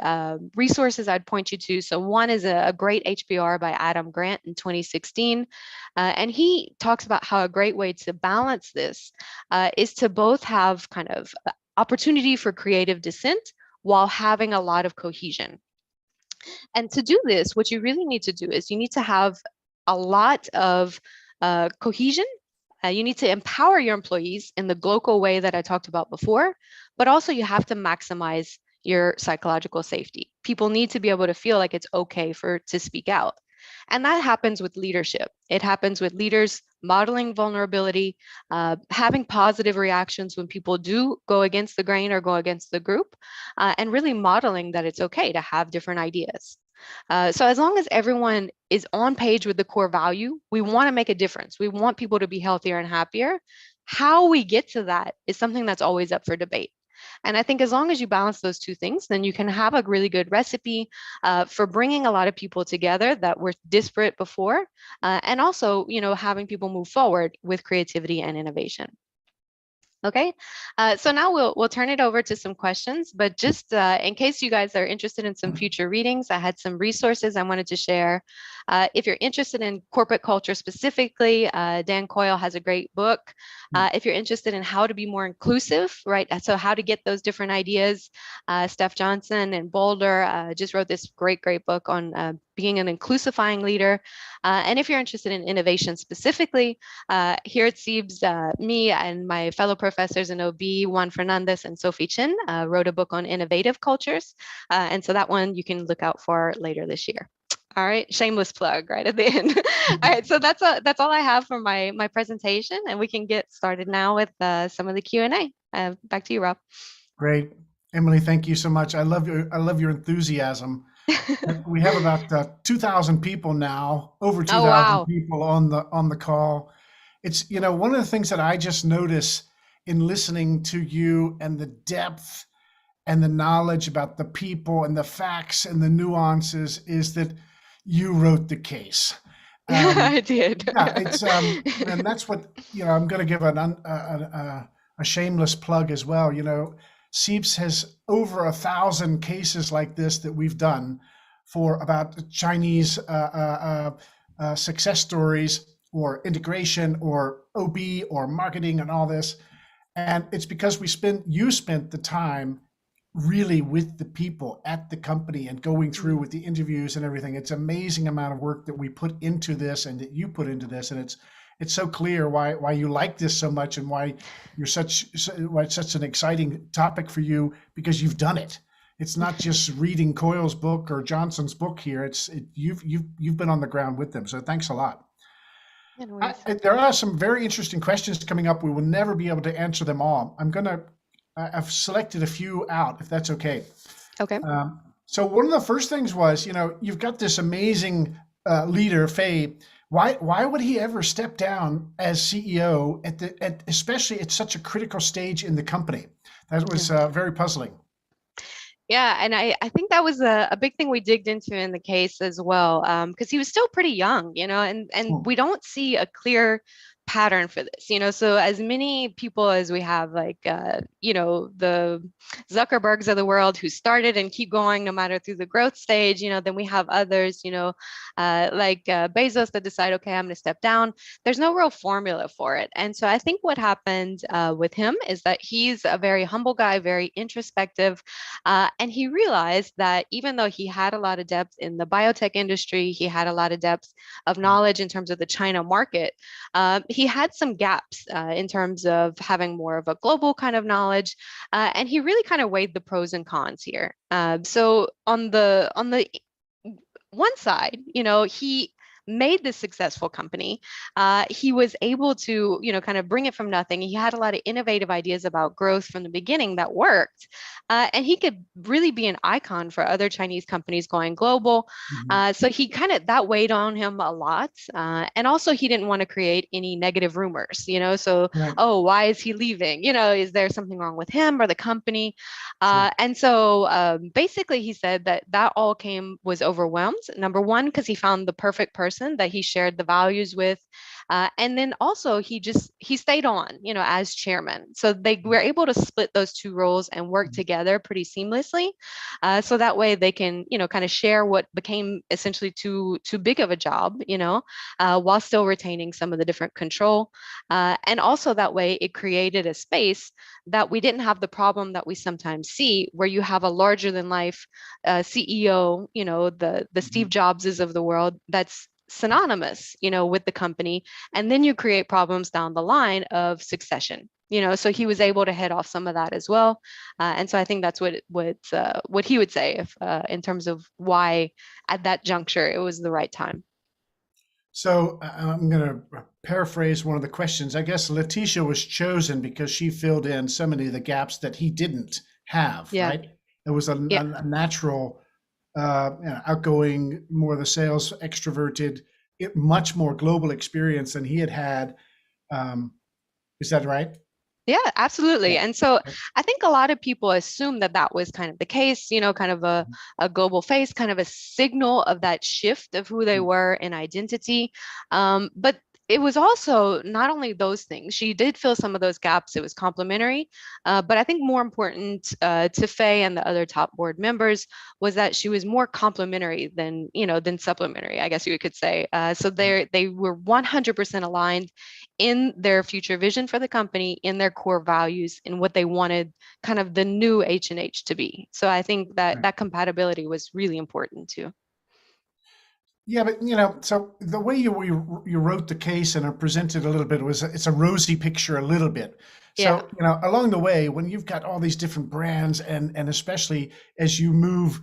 resources I'd point you to. So one is a great HBR by Adam Grant in 2016. And he talks about how a great way to balance this is to both have kind of opportunity for creative dissent while having a lot of cohesion. And to do this, what you really need to do is you need to have a lot of cohesion. You need to empower your employees in the global way that I talked about before, but also you have to maximize your psychological safety. People need to be able to feel like it's okay to speak out. And that happens with leadership. It happens with leaders modeling vulnerability, having positive reactions when people do go against the grain or go against the group, and really modeling that it's okay to have different ideas. So as long as everyone is on page with the core value, we want to make a difference. We want people to be healthier and happier. How we get to that is something that's always up for debate. And I think as long as you balance those two things, then you can have a really good recipe for bringing a lot of people together that were disparate before, and also, having people move forward with creativity and innovation. Okay, so now we'll turn it over to some questions, but just in case you guys are interested in some future readings, I had some resources I wanted to share. If you're interested in corporate culture specifically, Dan Coyle has a great book. If you're interested in how to be more inclusive, right? So how to get those different ideas, Steph Johnson and Boulder just wrote this great book on being an inclusifying leader. And if you're interested in innovation specifically, here at CEIBS, me and my fellow professors in OB, Juan Fernandez and Sophie Chin, wrote a book on innovative cultures. And so that one you can look out for later this year. All right, shameless plug right at the end. All right, so that's all I have for my presentation, and we can get started now with some of the Q&A. Back to you, Rob. Great. Emily, thank you so much. I love your enthusiasm. We have about 2,000 people now, over 2,000 wow. people on the call. It's, one of the things that I just notice in listening to you and the depth and the knowledge about the people and the facts and the nuances is that you wrote the case. I did. Yeah, it's and that's what, I'm going to give a shameless plug as well. CEIBS has over 1,000 cases like this that we've done for about Chinese success stories or integration or OB or marketing and all this. And it's because you spent the time really with the people at the company and going through with the interviews and everything. It's amazing amount of work that we put into this and that you put into this. And it's so clear why you like this so much and why it's such an exciting topic for you, because you've done it. It's not just reading Coyle's book or Johnson's book here. You've been on the ground with them. So thanks a lot. There are some very interesting questions coming up. We will never be able to answer them all. I've selected a few out, if that's okay. Okay. So one of the first things was, you've got this amazing leader, Fei. Why would he ever step down as CEO especially at such a critical stage in the company? That was very puzzling. Yeah, and I think that was a big thing we digged into in the case as well, because he was still pretty young, and we don't see a clear pattern for this, so as many people as we have, like the Zuckerbergs of the world who started and keep going no matter through the growth stage, then we have others, like Bezos that decide, okay, I'm going to step down. There's no real formula for it. And so I think what happened with him is that he's a very humble guy, very introspective, and he realized that even though he had a lot of depth in the biotech industry, he had a lot of depth of knowledge in terms of the China market, he had some gaps in terms of having more of a global kind of knowledge, and he really kind of weighed the pros and cons here. So on the one side, he made this successful company. He was able to, kind of bring it from nothing. He had a lot of innovative ideas about growth from the beginning that worked. And he could really be an icon for other Chinese companies going global. So he that weighed on him a lot. And also he didn't want to create any negative rumors, so, right. Oh, why is he leaving? Is there something wrong with him or the company? Sure. And so basically he said that all was overwhelmed. Number one, because he found the perfect person that he shared the values with. And then also he stayed on, as chairman. So they were able to split those two roles and work together pretty seamlessly. So that way they can, kind of share what became essentially too big of a job, while still retaining some of the different control. And also that way it created a space that we didn't have the problem that we sometimes see, where you have a larger than life CEO, the Steve Jobses of the world, that's synonymous, with the company, and then you create problems down the line of succession. So he was able to head off some of that as well, and so I think that's what he would say if in terms of why at that juncture it was the right time. So I'm going to paraphrase one of the questions. I guess Leticia was chosen because she filled in so many of the gaps that he didn't have. Yeah. Right? It was a natural. Outgoing, more of the sales, extroverted, much more global experience than he had. Is that right? Yeah, absolutely. And so I think a lot of people assume that was kind of the case, kind of a global face, kind of a signal of that shift of who they were in identity. But it was also not only those things. She did fill some of those gaps. It was complementary, but I think more important to Faye and the other top board members was that she was more complementary than than supplementary, I guess you could say. So they were 100% aligned in their future vision for the company, in their core values, in what they wanted kind of the new H&H to be. So I think that Right. that compatibility was really important too. Yeah, but so the way you wrote the case and presented a little bit was it's a rosy picture a little bit. Yeah. So along the way, when you've got all these different brands, and especially as you move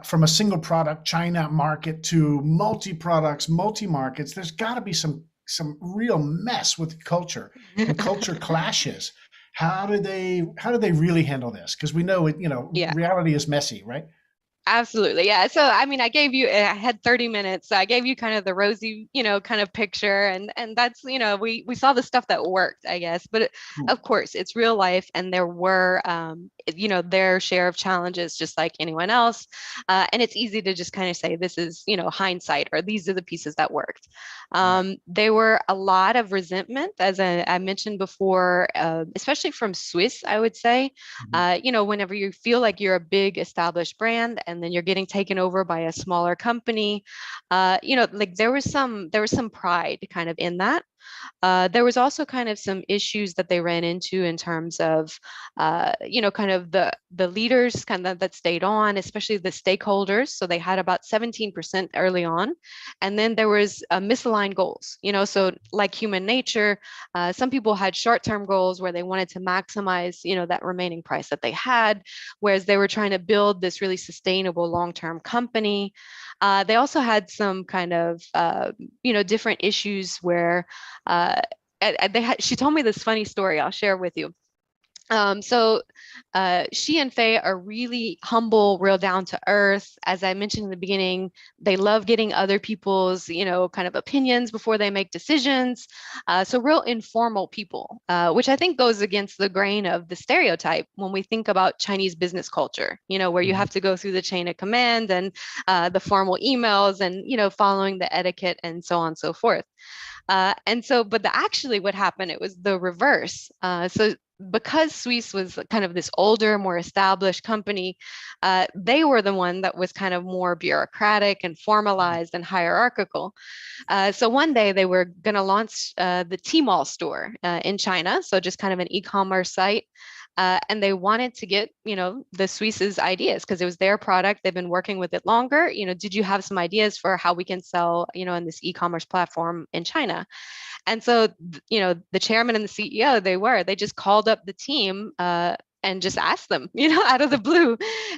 from a single product China market to multi products, multi markets, there's got to be some real mess with culture and culture clashes. How do they really handle this? Because we know it. Yeah. Reality is messy, right? Absolutely. Yeah. So, I mean, I had 30 minutes. So I gave you kind of the rosy, kind of picture, and that's, we saw the stuff that worked, I guess. But Hmm. of course, it's real life, and there were, their share of challenges, just like anyone else. And it's easy to just kind of say this is, hindsight, or these are the pieces that worked. Right. There were a lot of resentment, as I mentioned before, especially from Swiss, I would say. Mhm. Whenever you feel like you're a big established brand and then you're getting taken over by a smaller company, like there was some pride kind of in that. There was also kind of some issues that they ran into in terms of, kind of the leaders kind of that stayed on, especially the stakeholders. So they had about 17% early on, and then there was misaligned goals. So like human nature, some people had short-term goals where they wanted to maximize, that remaining price that they had, whereas they were trying to build this really sustainable long-term company. They also had some kind of, different issues where uh, she told me this funny story I'll share with you. She and Faye are really humble, real down to earth. As I mentioned in the beginning, they love getting other people's, kind of opinions before they make decisions. So real informal people, which I think goes against the grain of the stereotype when we think about Chinese business culture, where you Mhm. have to go through the chain of command and the formal emails and, following the etiquette and so on and so forth. Actually what happened, it was the reverse. So because Suisse was kind of this older, more established company, they were the one that was kind of more bureaucratic and formalized and hierarchical. So one day they were going to launch the Tmall store in China, so just kind of an e-commerce site. And they wanted to get, the Suisse's ideas because it was their product. They've been working with it longer. Did you have some ideas for how we can sell, in this e-commerce platform in China? And so, the chairman and the CEO, they just called up the team and just asked them, out of the blue.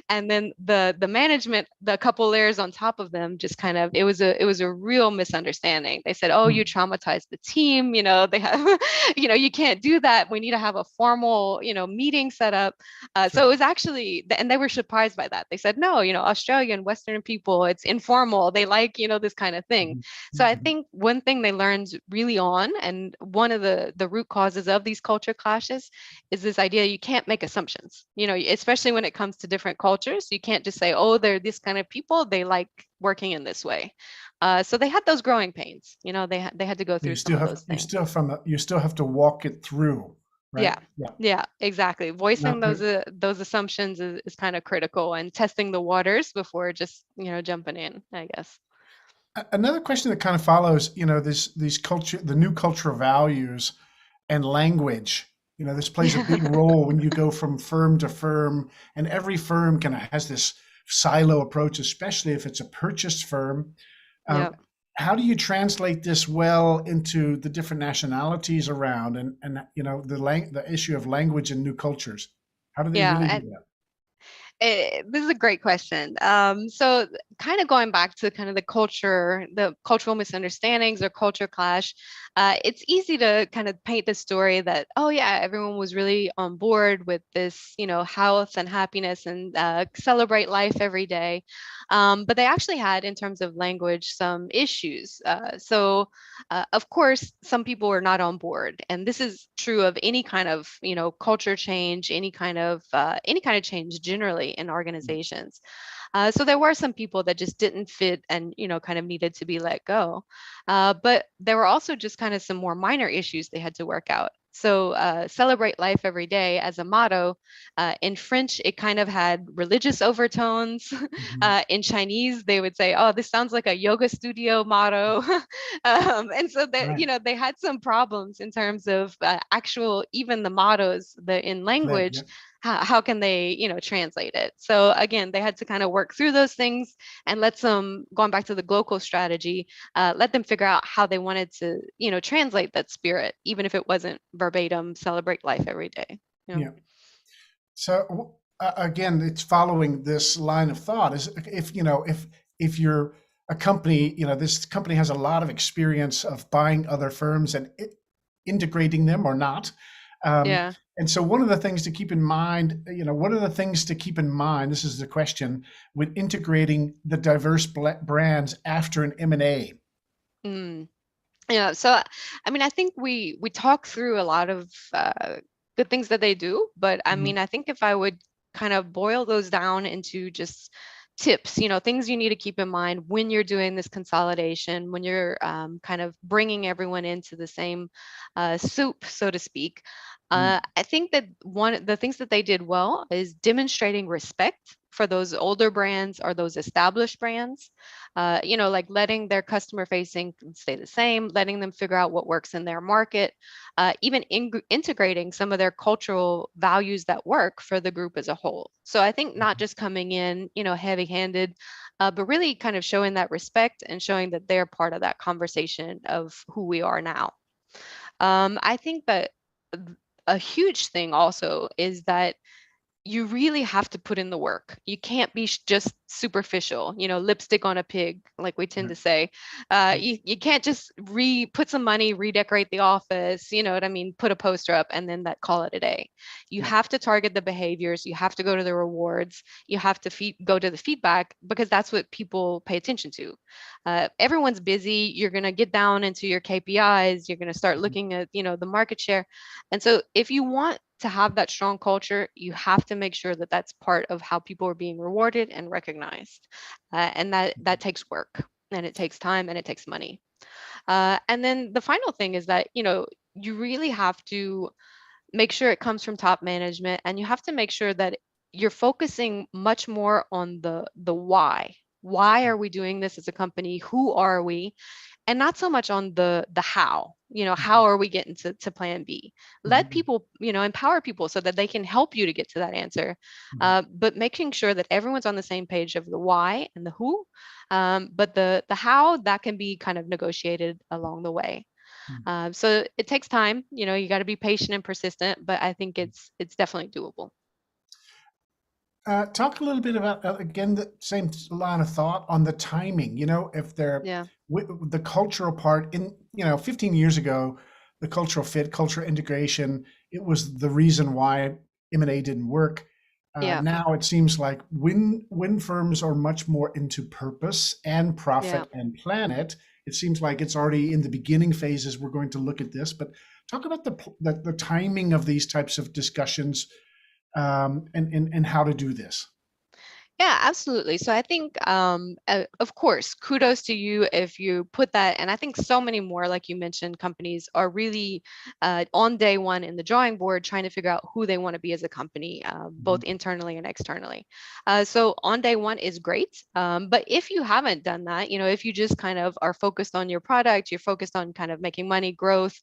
And then the management, the couple layers on top of them, just kind of, it was a real misunderstanding. They said, "Oh, you Hmm. traumatized the team. They have, you can't do that. We need to have a formal, meeting set up." So it Sure. was actually, and they were surprised by that. They said, "No, Australian Western people, it's informal. They like, this kind of thing." Mhm. So I Mhm. think one thing they learned really on, and one of the root causes of these culture clashes, is this idea you can't make assumptions. Especially when it comes to different cultures, you can't just say, "Oh, they're this kind of people. They like working in this way." So they had those growing pains. They had to go You through some still of have those you things. still from you still have to walk it through, right? Yeah. Yeah. Yeah, exactly. Voicing Not to, those assumptions is kind of critical, and testing the waters before just, jumping in, I guess. Another question that kind of follows, these culture, the new cultural values and language. This plays a big role when you go from firm to firm, and every firm kind of has this silo approach, especially if it's a purchased firm. Um, Yeah. how do you translate this well into the different nationalities around, and the issue of language and new cultures? How do they really do Yeah. that? This is a great question. So kind of going back to kind of the cultural misunderstandings or culture clash, it's easy to kind of paint the story that, oh yeah, everyone was really on board with this, health and happiness and celebrate life every day. But they actually had, in terms of language, some issues. Of course, some people were not on board, and this is true of any kind of, culture change, any kind of change generally in organizations. So there were some people that just didn't fit and, kind of needed to be let go. But there were also just kind of some more minor issues they had to work out. So celebrate life every day as a motto. In French, it kind of had religious overtones. Mhm. In Chinese, they would say, "Oh, this sounds like a yoga studio motto." And so that, Right. they had some problems in terms of actual, even the mottos in Live. language. Yeah. How can they, translate it? So again, they had to kind of work through those things and let them, going back to the global strategy, let them figure out how they wanted to, translate that spirit, even if it wasn't verbatim, celebrate life every day. Yeah. So again, it's following this line of thought. Is if you're a company, this company has a lot of experience of buying other firms and integrating them or not. Um, Yeah. and so one of the things to keep in mind, what are the things to keep in mind? This is the question with integrating the diverse brands after an M&A. Mm. Yeah. So, I mean, I think we talk through a lot of good things that they do, but I Mhm. mean, I think if I would kind of boil those down into just tips, things you need to keep in mind when you're doing this consolidation, when you're kind of bringing everyone into the same soup, so to speak. Mm. I think that one of the things that they did well is demonstrating respect for those older brands or those established brands. Like letting their customer facing stay the same, letting them figure out what works in their market, even integrating some of their cultural values that work for the group as a whole. So I think not just coming in, heavy handed, but really kind of showing that respect and showing that they're part of that conversation of who we are now. I think that a huge thing also is that you really have to put in the work. You can't be just superficial, lipstick on a pig, like we tend Right. to say. Yeah. You can't just put some money, redecorate the office, you know what I mean, put a poster up and then call it a day. You Yeah. have to target the behaviors. You have to go to the rewards. You have to go to the feedback because that's what people pay attention to. Everyone's busy. You're going to get down into your KPIs. You're going to start Mhm. looking at, the market share. And so if you want to have that strong culture, you have to make sure that that's part of how people are being rewarded and recognized. And that takes work and it takes time and it takes money. And then the final thing is that, you really have to make sure it comes from top management and you have to make sure that you're focusing much more on the why. Why are we doing this as a company? Who are we? And not so much on the how, how are we getting to plan B. Let Mhm. people, empower people so that they can help you to get to that answer, Mhm. but making sure that everyone's on the same page of the why and the who, but the how, that can be kind of negotiated along the way. Mhm. So it takes time, you got to be patient and persistent, but I think it's definitely doable. Talk a little bit about, again, the same line of thought on the timing. If they're Yeah. the cultural part 15 years ago, the cultural fit, cultural integration, it was the reason why M&A didn't work. Yeah. Now it seems like when firms are much more into purpose and Yeah. profit and planet, it seems like it's already in the beginning phases. We're going to look at this, but talk about the timing of these types of discussions, and how to do this. Yeah, absolutely. So I think, of course, kudos to you if you put that. And I think so many more, like you mentioned, companies are really on day one in the drawing board trying to figure out who they want to be as a company, Mhm. both internally and externally. So on day one is great. But if you haven't done that, if you just kind of are focused on your product, you're focused on kind of making money, growth,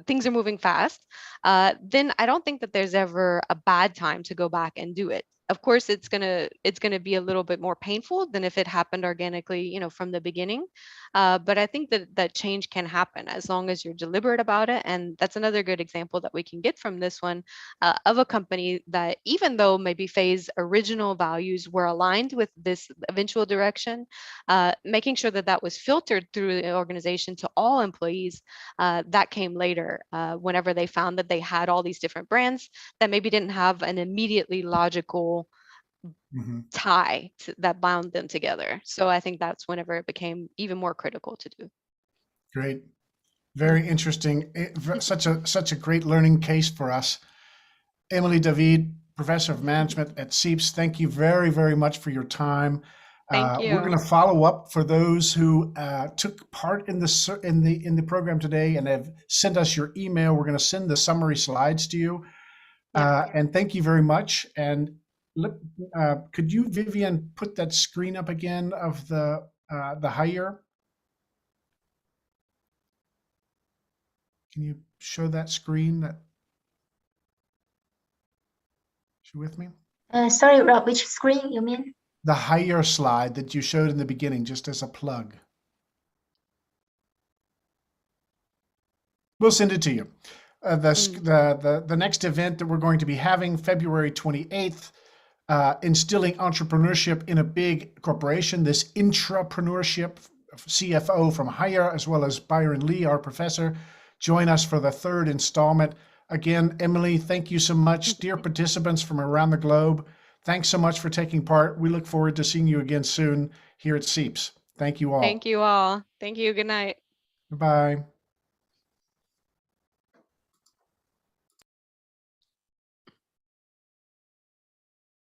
things are moving fast, then I don't think that there's ever a bad time to go back and do it. Of course, it's gonna be a little bit more painful than if it happened organically, from the beginning. But I think that change can happen as long as you're deliberate about it. And that's another good example that we can get from this one, of a company that, even though maybe Faye's original values were aligned with this eventual direction, making sure that that was filtered through the organization to all employees, that came later, whenever they found that they had all these different brands that maybe didn't have an immediately logical Mhm. tie that bound them together. So I think that's whenever it became even more critical to do. Great. Yeah. Very interesting. Such a great learning case for us. Emily, David, Professor of Management at CEIBS. Thank you very, very much for your time. Thank you. We're going to follow up for those who took part in the program today and have sent us your email. We're going to send the summary slides to you. And thank you very much. And could you, Vivian, put that screen up again of the hire? Can you show that screen? Is you with me? Sorry, Rob, which screen you mean? The hire slide that you showed in the beginning, just as a plug. We'll send it to you. The next event that we're going to be having, February 28th, instilling entrepreneurship in a big corporation, this intrapreneurship. CFO from Hire, as well as Byron Lee, our professor, join us for the third installment. Again, Emily, thank you so much. Dear participants from around the globe, thanks so much for taking part. We look forward to seeing you again soon here at CEIBS. Thank you all. Thank you all. Thank you. Good night. Bye-bye.